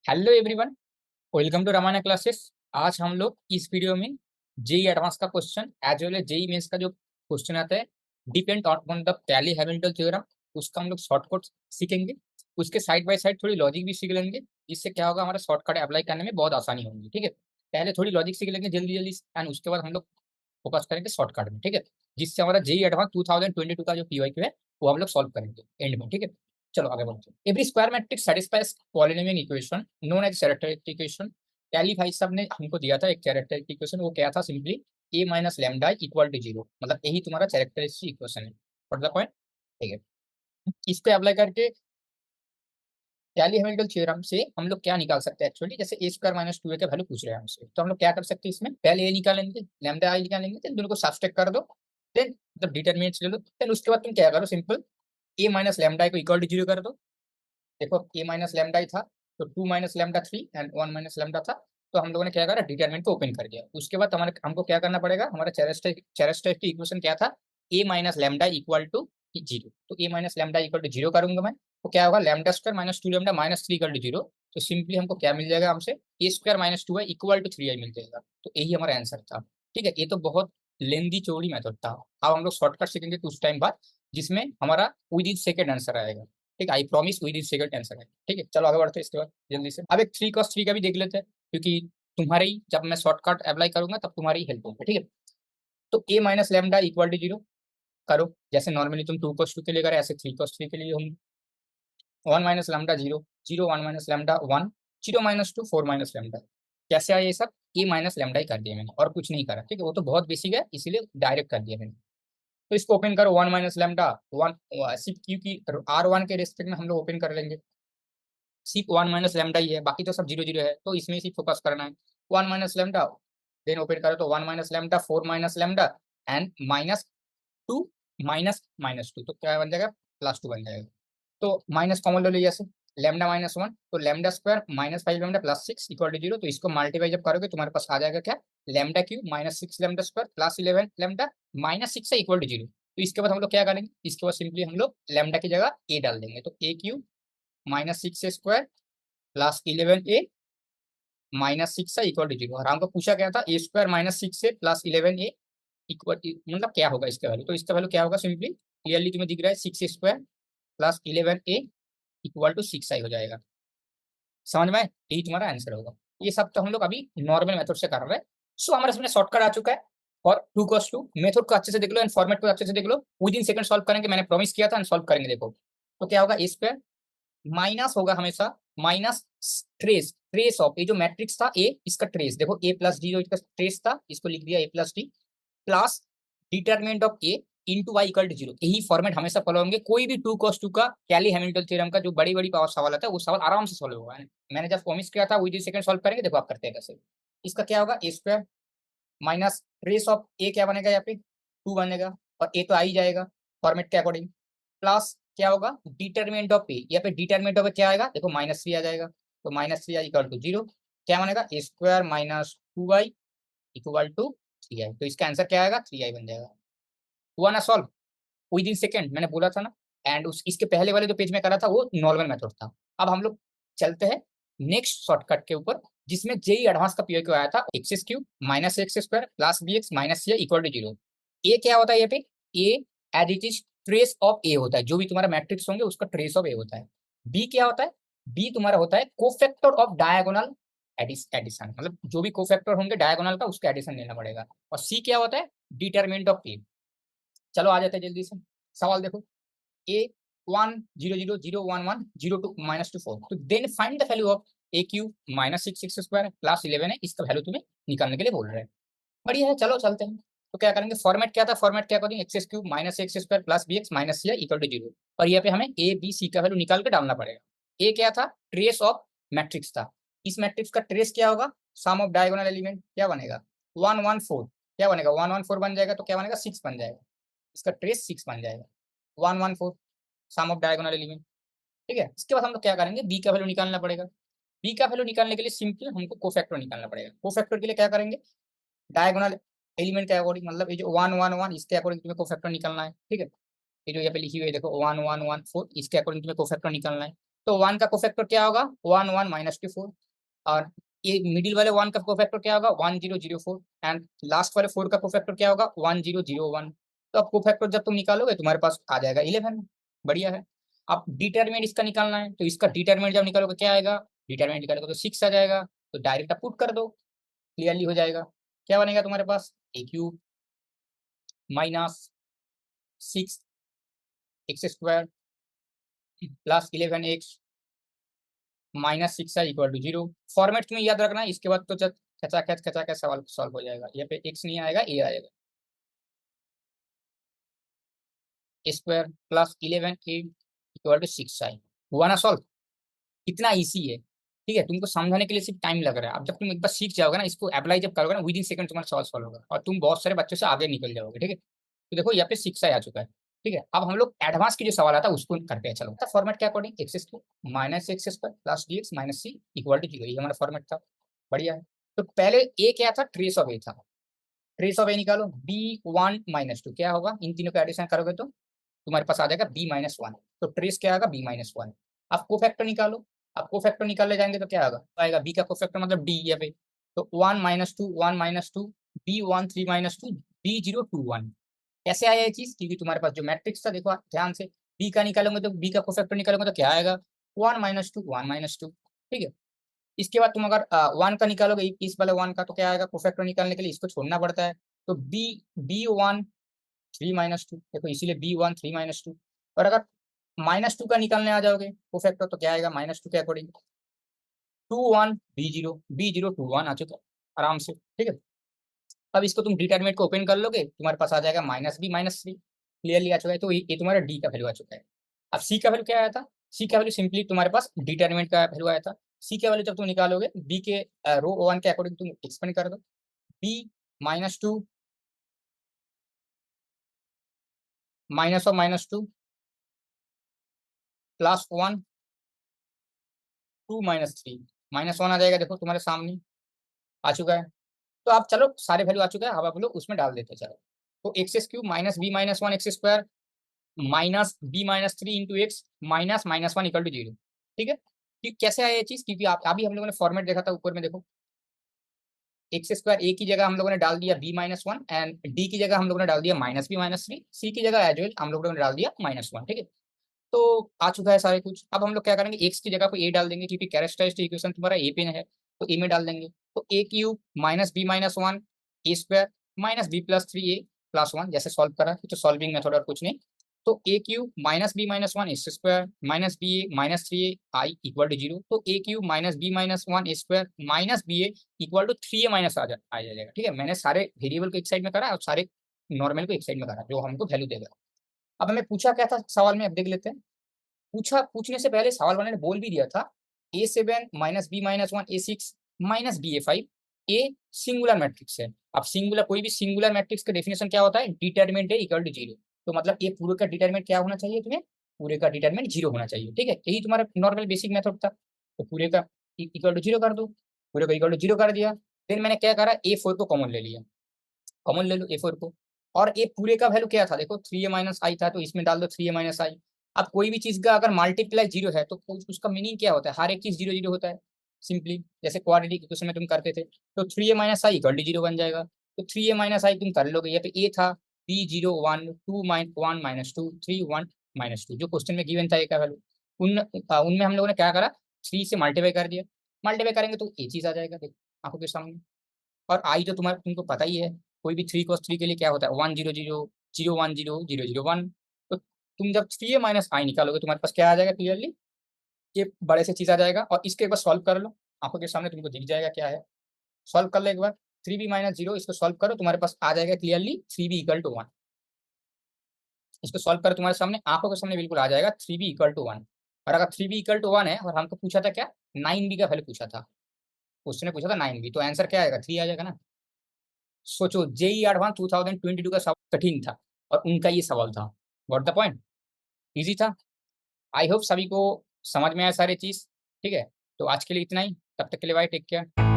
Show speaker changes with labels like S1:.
S1: Hello everyone, welcome to Ramana classes. आज हम लोग इस वीडियो में जेई एडवांस का question as well as JEE mains का जो क्वेश्चन आता है depend on the Cayley Hamilton theorem, उसका हम लोग शॉर्टकट सीखेंगे। उसके साइड बाय साइड थोड़ी लॉजिक भी सीख लेंगे, जिससे क्या होगा, हमारा शॉर्टकट अप्लाई करने में बहुत आसानी होगी। ठीक है, पहले थोड़ी लॉजिक सीख लेंगे जल्दी जल्दी एंड उसके बाद हम लोग फोकस करेंगे शॉर्टकट में। ठीक है, जिससे हमारा जेई एडवांस 2022 का जो पीवाईक्यू है वो हम लोग सॉल्व करेंगे एंड में। ठीक है, चलो आगे बढ़ते हैं। Every square matrix satisfies polynomial equation known as characteristic equation. Cayley भाई साहब ने हमको दिया था एक कैरेक्टरिस्टिक इक्वेशन, वो क्या था, simply A minus lambda equal to zero, मतलब यही तुम्हारा कैरेक्टरिस्टिक इक्वेशन है। What the point? ठीक है, इस पे अप्लाई करके कैली हैमिल्टन थ्योरम से हम लोग क्या निकाल सकते हैं एक्चुअली, जैसे ए स्क्वायर माइनस टू ए का वैल्यू पूछ रहे हैं हमसे, तो हम लोग क्या कर सकते हैं, इसमें पहले ए निकालेंगे, लैम्डा आई निकालेंगे, देन दोनों को सब्सट्रैक्ट कर दो, देन मतलब डिटरमिनेंट्स ले लो, देन उसके बाद तुम क्या करो, सिंपल ए माइनस लैम्डा को इक्वल टू जीरो कर दो। देखो ए माइनस लैम्डा ही था, तो two minus lambda three and one minus lambda था, तो हम लोगों ने क्या करा, डिटरमिनेंट को ओपन कर दिया। उसके बाद हमारे हमको क्या करना पड़ेगा, हमारा कैरेक्टरिस्टिक इक्वेशन क्या था, A minus lambda equal to zero. तो A minus lambda equal to zero करूंगा मैं, तो क्या होगा, lambda square minus two lambda minus three equal to zero. तो सिंपली हमको क्या मिल जाएगा, हमसे A square minus two I equal to three I मिल जाएगा। तो यही हमारा आंसर था। ठीक है, ये तो बहुत लेंदी चौड़ी मेथड था। अब हम लोग शॉर्टकट सीखेंगे कुछ टाइम बाद, जिसमें हमारा विद इन सेकेंड आंसर आएगा। ठीक है, I promise with in second answer है। ठीक है, चलो आगे बढ़ते हैं इसके बाद जल्दी से। अब एक थ्री कॉस थ्री का भी देख लेते हैं, क्योंकि तुम्हारे ही जब मैं शॉर्टकट अप्लाई करूंगा तब तुम्हारी हेल्प होगी। ठीक है, तो A minus lambda equal to zero करो, जैसे नॉर्मली तुम टू कॉस टू के लिए करे, ऐसे थ्री कॉस थ्री के लिए हम one minus lambda zero, zero one minus lambda one, zero minus two four minus lambda. कैसे आया ये सब, ए माइनस लेमडा ही कर दिया मैंने और कुछ नहीं करा। ठीक है, वो तो बहुत बेसिक है, इसीलिए डायरेक्ट कर दिया मैंने। तो इसको ओपन करो, वन माइनस लेमडा वन, सिर्फ क्योंकि आर वन के रेस्पेक्ट में हम लोग ओपन कर लेंगे, सिर्फ वन माइनस लेमडा ही है, बाकी तो सब जीरो जीरो है, तो इसमें सिर्फ फोकस करना है। One minus lambda, then open करो तो one minus lambda four minus lambda and minus two minus minus two, तो क्या बन जाएगा, प्लस टू बन जाएगा। तो माइनस कॉमन ले लो, जैसे लेमडा माइनस वन, तो lambda square minus five lambda plus six equal to zero. तो इसको मल्टीप्लाई जब करोगे तुम्हारे पास आ जाएगा क्या, lambda cube minus six lambda square plus eleven lambda minus six equal to zero. तो इसके बाद हम लोग क्या करेंगे, इसके बाद सिंपली हम लोग लेमडा की जगह ए डाल देंगे, तो A Q minus six square plus eleven A minus six है इक्वल टू जीरो। और हमको पूछा गया था ए स्क्वायर माइनस सिक्स है प्लस इलेवन ए इक्वल, मतलब क्या होगा इसका वैल्यू, तो इसका वैल्यू क्या होगा, सिंपली क्लियरली तुम्हें दिख रहा है, six square plus eleven A equal to six I हो जाएगा। समझ में आए? यही तुम्हारा आंसर होगा। ये सब तो हम लोग अभी नॉर्मल मेथड से कर रहे हैं। सो हमारे सामने शॉर्टकट आ चुका है, और टू कॉस टू मेथड को अच्छे से देख लो एंड फॉर्मेट को अच्छे से देख लो, विद इन सेकंड सॉल्व करेंगे, मैंने प्रॉमिस किया था एंड सॉल्व करेंगे। देखो तो क्या होगा, ए स्क्वायर माइनस होगा हमेशा, माइनस ट्रेस, ट्रेस ऑफ, ये जो मैट्रिक्स था ए, इसका ट्रेस देखो, ए प्लस डी जो इसका ट्रेस था, इसको लिख दिया A plus D plus determinant of A into Y equal to zero. यही फॉर्मेट हमेशा फॉलो होंगे, कोई भी टू कॉस टू का कैली हैमिल्टन थ्योरम का जो बड़ी बड़ी पावर सवाल आता है वो सवाल आराम से सॉल्व होगा। मैंने जब प्रॉमिस किया था विद इन सेकंड सॉल्व करेंगे, देखो आप करते हैं कैसे। इसका क्या होगा, ए स्क्वायर माइनस ट्रेस ऑफ ए क्या बनेगा, यहाँ पे टू बनेगा, और ए तो आ ही जाएगा फॉर्मेट के अकॉर्डिंग, प्लस क्या होगा, डिटरमिनेंट ऑफ ए, यहाँ पे डिटरमिनेंट ऑफ क्या आएगा, देखो माइनस थ्री आ जाएगा, तो minus three equal to zero. क्या बनेगा, A square minus two I equal to three I. तो इसका आंसर क्या आएगा, थ्री आई बन जाएगा। हुआ ना सॉल्व विद इन सेकेंड, मैंने बोला था ना। एंड उस इसके पहले वाले जो पेज में करा था वो नॉर्मल मेथड था। अब हम लोग चलते हैं नेक्स्ट शॉर्टकट के ऊपर, जिसमें जेई एडवांस का पीओ क्यू आया था, X cube minus X square plus B X minus C equal to zero. A क्या होता है, यहाँ पे A as it is trace of A होता है, जो भी तुम्हारा मैट्रिक्स होंगे उसका ट्रेस ऑफ ए होता है। बी क्या होता है, बी तुम्हारा होता है कोफैक्टर ऑफ डायगोनल एडिशन, मतलब जो भी कोफैक्टर होंगे डायगोनल का उसका एडिशन लेना पड़ेगा। और सी क्या होता है, डिटरमिनेंट ऑफ ए। चलो आ जाते हैं जल्दी से, सवाल देखो, A one zero zero zero one one zero two minus two four, तो then find the value of A Q minus six X square plus eleven है, इसका वैल्यू तुम्हें निकालने के लिए बोल रहे हैं। बढ़िया है, चलो चलते हैं। तो क्या करेंगे, फॉर्मेट क्या था, फॉर्मेट क्या करेंगे, X cube minus X square plus B X minus C equal to zero. और यहाँ पे हमें ए बी सी का वैल्यू निकाल के डालना पड़ेगा। ए क्या था, ट्रेस ऑफ मैट्रिक्स था, इस मैट्रिक्स का ट्रेस क्या होगा, सम ऑफ डायगोनल एलिमेंट क्या बनेगा, वन वन फोर, क्या बनेगा, वन वन फोर बन जाएगा, तो क्या बनेगा, सिक्स बन जाएगा, इसका ट्रेस सिक्स बन जाएगा, one one four sum of diagonal element. ठीक है, इसके बाद हम लोग क्या करेंगे, बी का वैल्यू निकालना पड़ेगा। बी का वैल्यू निकालने के लिए सिंपली हमको कोफैक्टर निकालना पड़ेगा। कोफैक्टर के लिए क्या करेंगे, डायगोनल एलिमेंट के अकॉर्डिंग, मतलब ये जो वन वन वन इसके अकॉर्डिंग तुम्हें कोफैक्टर निकालना है। ठीक है, ये जो यहाँ पे लिखी हुई है देखो, वन वन वन फोर, इसके अकॉर्डिंग तुम्हें कोफैक्टर निकालना है। तो 1 का कोफैक्टर क्या होगा 1 1 माइनस टू 4, और ये मिडिल वाले 1 का कोफैक्टर क्या होगा 1 0 0 4, एंड लास्ट वाले 4 का कोफैक्टर क्या होगा 1 0 0 1। तो अब कोफैक्टर जब तुम निकालोगे तुम्हारे पास आ जाएगा 11। बढ़िया है। अब डिटरमिनेंट इसका निकालना है, तो इसका डिटरमिनेंट जब निकालोगे क्या आएगा, डिटरमिनेंट निकालोगे तो 6 आ जाएगा, तो डायरेक्ट आप पुट कर दो, क्लियरली हो जाएगा। क्या बनेगा तुम्हारे पास A cube minus 6 X square plus 11 X minus 6 equal to 0। Format तुम्हें याद रखना है, इसके बाद तो जब खचा खच सवाल सॉल्व हो जाएगा। यहाँ पे एक्स नहीं आएगा, ए आएगा। Square plus 11 A equal to 6 हुआ ना सॉल्व। इतना इजी है, ठीक है। तुमको समझाने के लिए सिर्फ टाइम लग रहा है। अब जब तुम एक बार सीख जाओगे ना, इसको अप्लाई जब करोगे ना, विद इन सेकंड तुम्हारा सवाल सॉल्व होगा और तुम बहुत सारे बच्चों से आगे निकल जाओगे, ठीक है। तो देखो यहाँ पे 6 आ चुका है, ठीक है। अब हम लोग एडवांस की जो सवाल आता है उसको करते हैं। चलो फॉर्मेट क्या according X square minus X square plus D X minus C equal to 0, ये हमारा फॉर्मेट था। बढ़िया है। तो पहले ए क्या था, ट्रेस ऑफ ए था। ट्रेस ऑफ ए निकालो, b1 - 2 क्या होगा, इन तीनों का एडिशन करोगे तो तुम्हारे पास आ जाएगा b-1। तो ट्रेस क्या आएगा b-1। आप कोफैक्टर निकालो, आप कोफैक्टर निकालने जाएंगे तो क्या आएगा, आएगा b का कोफैक्टर मतलब d है भाई। तो 1 - 2 b1 3 - 2 b0 2 1। कैसे आया ये चीज, क्योंकि तुम्हारे पास जो मैट्रिक्स था, देखो ध्यान से, b का निकालोगे तो b का कोफैक्टर निकालोगे तो क्या आएगा 1 - 2 ठीक है। इसके बाद तुम अगर 1 का निकालोगे, इस वाले 1 का, तो क्या आएगा, कोफैक्टर निकालने के लिए इसको छोड़ना पड़ता है। तो b1 3 - 2, देखो इसीलिए b1 3 - 2। और अगर -2 का निकालने आ जाओगे कोफैक्टर तो क्या आएगा, -2 के अकॉर्डिंग 2 1 b0 आ चुका आराम से, ठीक है। अब इसको तुम डिटरमिनेंट को ओपन कर लोगे, तुम्हारे पास आ जाएगा -b - 3, क्लियरली आ चुका है। तो ये तुम्हारा डी का वैल्यू आ चुका है। अब सी का वैल्यू क्या आया था, सी का वैल्यू सिंपली तुम्हारे पास डिटरमिनेंट का वैल्यू आया था। सी का वैल्यू जब तुम निकालोगे बी के रो 1 के अकॉर्डिंग तुम एक्सपेंड कर दो, b-2 -2 +1 2 - 3 -1 आ जाएगा, देखो तुम्हारे सामने आ चुका है। तो आप चलो सारे वैल्यू आ चुका है, अब आप लोग उसमें डाल देते हैं। चलो तो x³ -b - 1 X square -b - 3 into X -1 equal to 0, ठीक है। कि कैसे आया ये चीज, क्योंकि आप अभी हम लोगों ने फॉर्मेट देखा था ऊपर में, देखो एक्स स्क्वायर ए की जगह हम लोगों ने डाल दिया b-1, एंड डी की जगह हम लोगों ने डाल दिया -b - 3, सी की जगह एज वेल हम लोगों ने डाल दिया -1, ठीक है। तो आ चुका है सारे कुछ। अब हम लोग क्या करेंगे, एक्स की जगह पे ए डाल देंगे, क्योंकि कैरेक्टरिस्टिक इक्वेशन तुम्हारा ए पे है, तो ए में डाल देंगे। तो a³ -b - 1 A square -b+3a+1, जैसे सॉल्व करा तो सॉल्विंग मेथड और कुछ नहीं। तो a³ -b - 1 X square -ba - 3a I equal to 0। तो a³ -b - 1 A square -ba equal to 3a minus आ जाएगा, ठीक है। मैंने सारे वेरिएबल को एक साइड में करा और सारे नॉर्मल को एक साइड में करा, जो हमको वैल्यू देगा। अब हमें पूछा क्या था सवाल में, अब देख लेते हैं। पूछने से पहले सवाल वाले ने बोल भी दिया था a7 -b - 1 a6 -ba5 a singular matrix है। अब सिंगुलर, कोई भी सिंगुलर मैट्रिक्स का डेफिनेशन क्या होता है, डिटरमिनेंट है इक्वल टू 0। तो मतलब ये पूरे का डिटरमिनेंट क्या होना चाहिए तुम्हें, पूरे का डिटरमिनेंट 0 होना चाहिए, ठीक है। यही तुम्हारा नॉर्मल बेसिक मेथड था। तो पूरे का इक्वल टू 0 कर दो, पूरे का इक्वल टू 0 कर दिया। फिर मैंने क्या करा, a4 को कॉमन ले लिया, कॉमन ले लो a4 को। और ये पूरे का वैल्यू क्या था, देखो 3a - i था, तो इसमें डाल दो 3a - i। अब कोई भी चीज का अगर मल्टीप्लाई 0 है तो उसका मीनिंग क्या होता है, हर एक चीज 0 0 होता है सिंपली। जैसे क्वाड्रेटिक इक्वेशन में तुम करते थे, तो 3a - i इक्वल टू 0 बन जाएगा। तो 3a - i तुम कर लोगे, यहाँ पे a था b0 1 2 1 - 2 3 1 - 2, जो क्वेश्चन में गिवन था a का वैल्यू। उनमें हम लोगों ने क्या करा, 3 से मल्टीप्लाई कर दिया। मल्टीप्लाई करेंगे तो ये चीज आ जाएगा, देखो आंखों के सामने। और आई तो तुम्हारा तुमको पता ही है, कोई भी 3 cos 3 के लिए क्या होता है 1 0 0 0 1 0 0 0 1। तो तुम जब 3a - i निकालोगे तुम्हारे पास क्या आ जाएगा, क्लियरली ये बड़े से चीज आ जाएगा। और इसके एक बार सॉल्व कर लो, आंखों के सामने तुमको दिख जाएगा क्या है। सॉल्व कर लो एक बार, 3b - 0 इसको सॉल्व करो, तुम्हारे पास आ जाएगा क्लियरली 3b = 1। इसको सॉल्व करो, तुम्हारे सामने आंखों के सामने बिल्कुल आ जाएगा 3b = 1। और अगर 3b = 1 है और हमको पूछा था क्या, 9b का वैल्यू पूछा था, उसने पूछा था 9b, तो आंसर क्या आएगा 3 आ जाएगा ना। सोचो जेई एडवांस 2022 का सवाल कठिन था और उनका ये सवाल था, व्हाट द पॉइंट, इजी था। आई होप सभी को समझ में आया सारी चीज, ठीक है। तो आज के लिए इतना ही, तब तक के लिए बाय, टेक केयर।